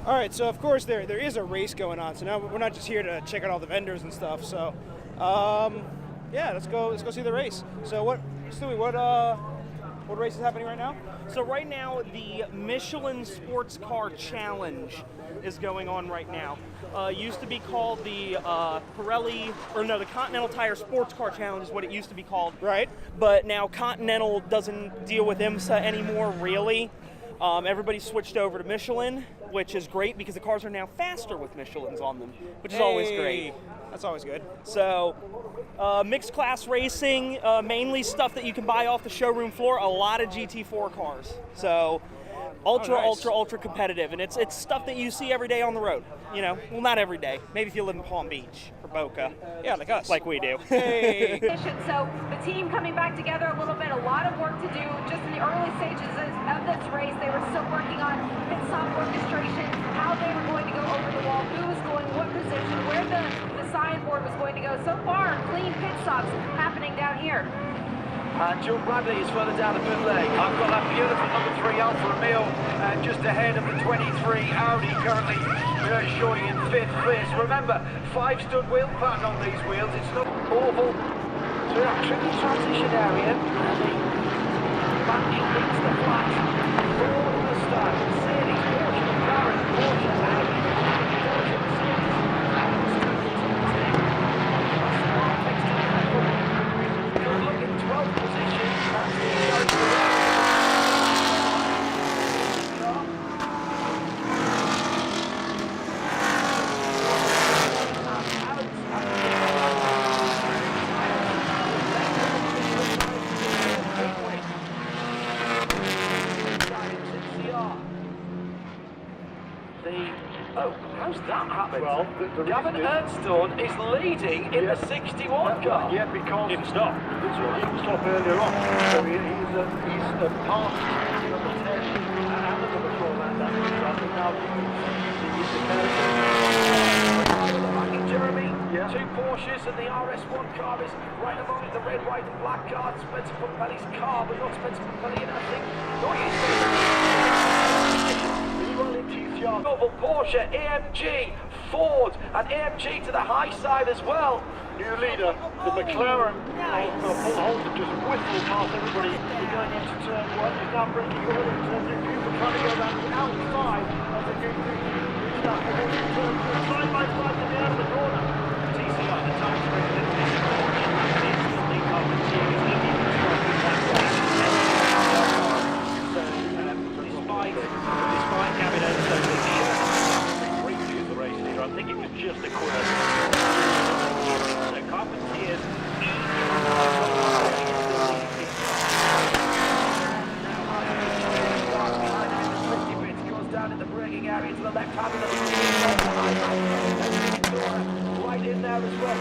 All right, so of course there is a race going on. So now we're not just here to check out all the vendors and stuff. So, yeah, let's go see the race. So Stewie, what race is happening right now? So right now the Michelin Sports Car Challenge is going on right now. Used to be called the the Continental Tire Sports Car Challenge is what it used to be called. Right. But now Continental doesn't deal with IMSA anymore, really. Everybody switched over to Michelin, which is great because the cars are now faster with Michelins on them, which is always great. That's always good. So, mixed class racing, mainly stuff that you can buy off the showroom floor, a lot of GT4 cars. So, ultra competitive, and it's stuff that you see every day on the road. You know, well, not every day. Maybe if you live in Palm Beach or Boca. Yeah, like us. Like we do. Hey. So the team coming back together a little bit, a lot of work to do just in the early stages of this race. They were still working on pit stop orchestration, how they were going to go over the wall, who was going what position, where the signboard was going to go. So far, clean pit stops happening down here. John Bradley is further down the pit lane. I've got that beautiful number 3 Alfa Romeo just ahead of the 23 Audi, currently showing in 5th place. Remember, 5-stud wheel pattern on these wheels. It's not awful. So that tricky transition area. Back into the flat. Ford Mustang, Mercedes, Porsche, McLaren, Porsche, Audi, Porsche, Mercedes. Good look in 12th position. That's the how's that happened? Well, Gavin Ernstone is leading in the 61 car. Yeah, because Didn't stop. He didn't stop earlier on. So he's passed number 10 and the number 4 and now Jeremy, Yeah. 2 Porsches and the RS1 car is right among the red, white and black car. Spencer Pumpelly's car, but not Spencer Pumpelly, and I think Novel, Porsche, AMG, Ford, and AMG to the high side as well. New leader, the McLaren Paul Holden just whistled past everybody. We're going into turn 1. He's now bringing all into the new trying to go around the outside of the new start to turn 2 side by side to the end of the corner. TCR, the time sprint that this Porsche instantly compensates despite Gavin Ernstone being great view of the race leader, I think it was just a quirk. So Carpentiers goes down in the braking area to the left hand of the right in there as well.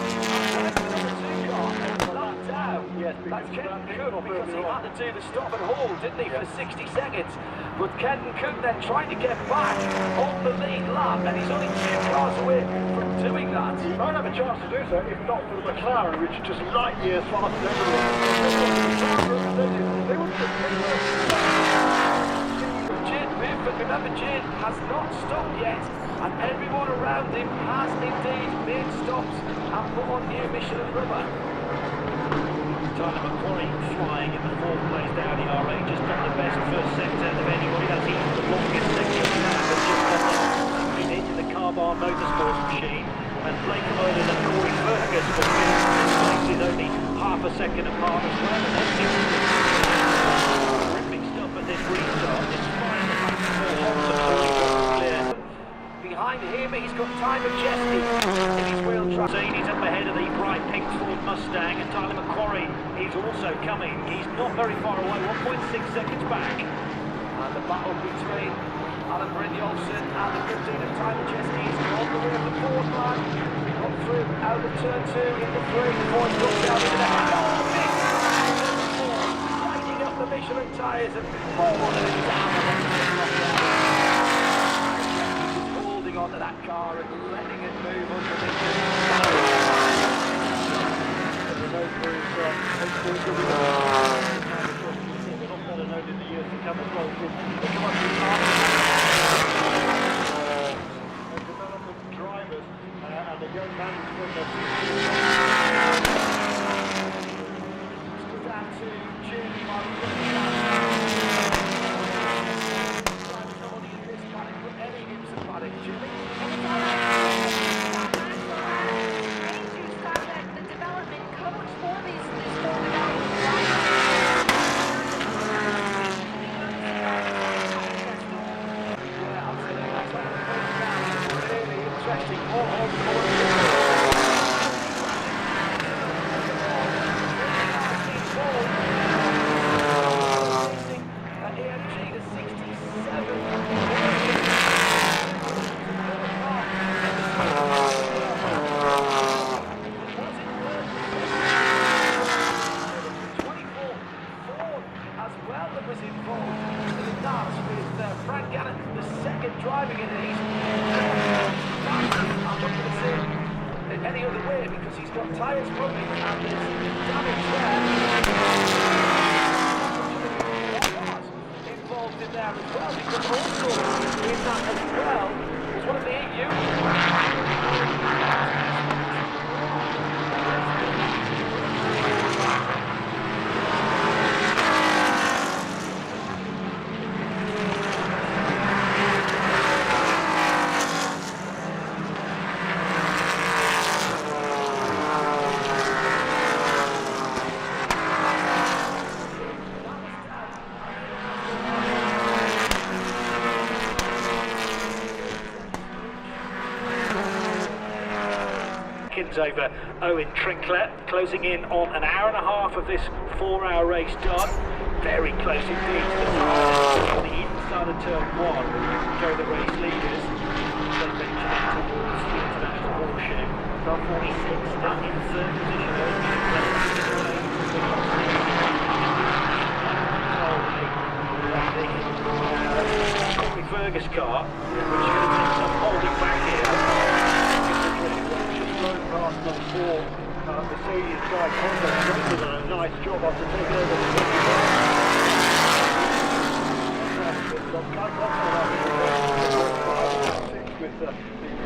Yes, That's Kenton Cook because he had to do the stop and hold, didn't he, for 60 seconds. But Kenton Cook then trying to get back on the lead lap, and he's only 2 cars away from doing that. He might have a chance to do so if not for the McLaren, which is just light years faster than everyone. Remember, Jin has not stopped yet, and everyone around him has indeed made stops and put on new Michelin rubber. Tyler McQuarrie flying in the 4th place down the RA, just got the best first sector of anybody. That's even the longest section into the Carbon Motorsports machine. And Blake Molan and Corey Fergus for fifth place is only half a second apart as well. And then terrific stuff at this restart, despite the fact that clear. Behind him, he's got Ty Majeski in his wheel track. He's up ahead of the bright pink Ford Mustang, and Tyler McQuarrie, he's also coming. He's not very far away, 1.6 seconds back. And the battle between Alan Brynjolfsson and the 15 of Ty Majeski is on the way of the 4th line. Got through out of turn 2 into 3 before he goes down into the lighting up the Michelin tyres and falling down. Onto that car and letting it move under the interesting. Driving in these. I'm not going to say it any other way because he's got tyres running and there's damage there. Involved in there as well because also in that as well was one of the over Owen Trinklet, closing in on an hour and a half of this 4-hour race done. Very close indeed to the fastest on the inside of turn 1. Go the race leaders. They venture towards the international horseshoe. Top 46 stuck in third position. Fergus car, which is going to take some holding back here. Past number 4, Mercedes guy Honda done a nice job after taking over with the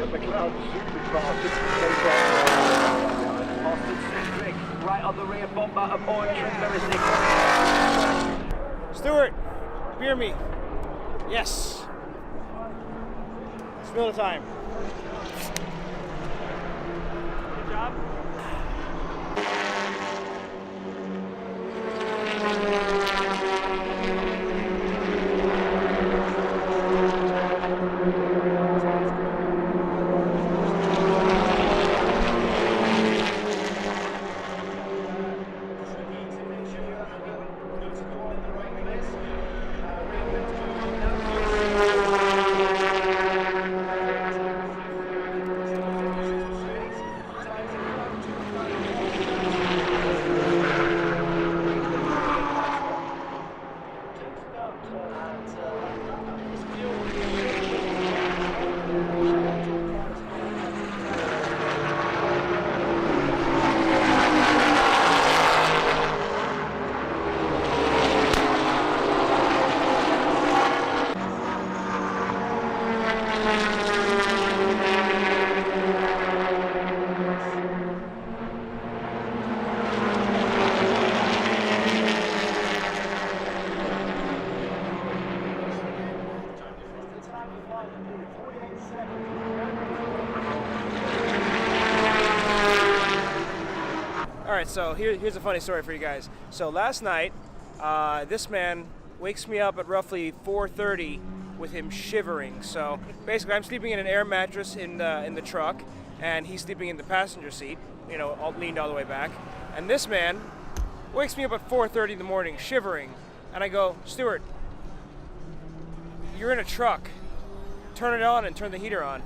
McLaren supercar. Right on the rear bomber of Owen Trinklet. Stuart, beer me. Yes. Spill the time. Job. Alright, so here's a funny story for you guys. So last night, this man wakes me up at roughly 4:30 with him shivering. So basically I'm sleeping in an air mattress in the truck, and he's sleeping in the passenger seat, you know, leaned all the way back. And this man wakes me up at 4:30 in the morning, shivering. And I go, Stuart, you're in a truck. Turn it on and turn the heater on.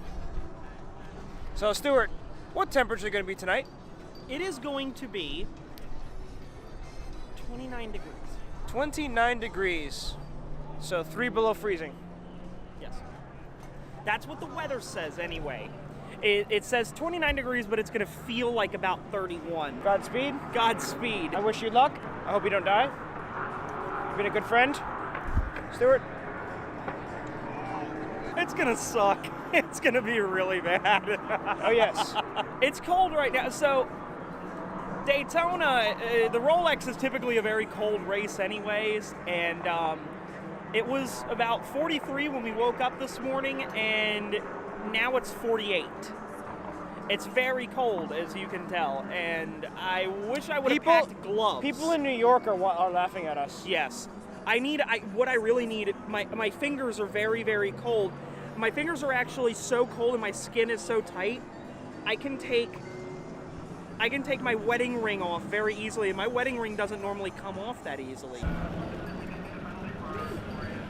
So Stuart, what temperature is it going to be tonight? It is going to be 29 degrees. 29 degrees. So 3 below freezing. Yes. That's what the weather says anyway. It says 29 degrees, but it's going to feel like about 31. Godspeed. Godspeed. I wish you luck. I hope you don't die. You've been a good friend. Stuart? It's going to suck. It's going to be really bad. Oh, yes. It's cold right now. So Daytona, the Rolex is typically a very cold race anyways, and it was about 43 when we woke up this morning, and now it's 48. It's very cold, as you can tell, and I wish I would have packed gloves. People in New York are laughing at us. Yes. What I really need, my fingers are very, very cold. my fingers are actually so cold and my skin is so tight, I can take my wedding ring off very easily, and my wedding ring doesn't normally come off that easily.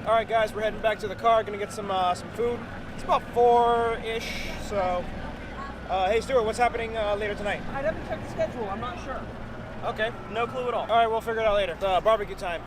All right, guys, we're heading back to the car. Gonna get some food. It's about 4-ish. So, hey, Stuart, what's happening later tonight? I haven't checked the schedule. I'm not sure. Okay. No clue at all. All right, we'll figure it out later. It's barbecue time.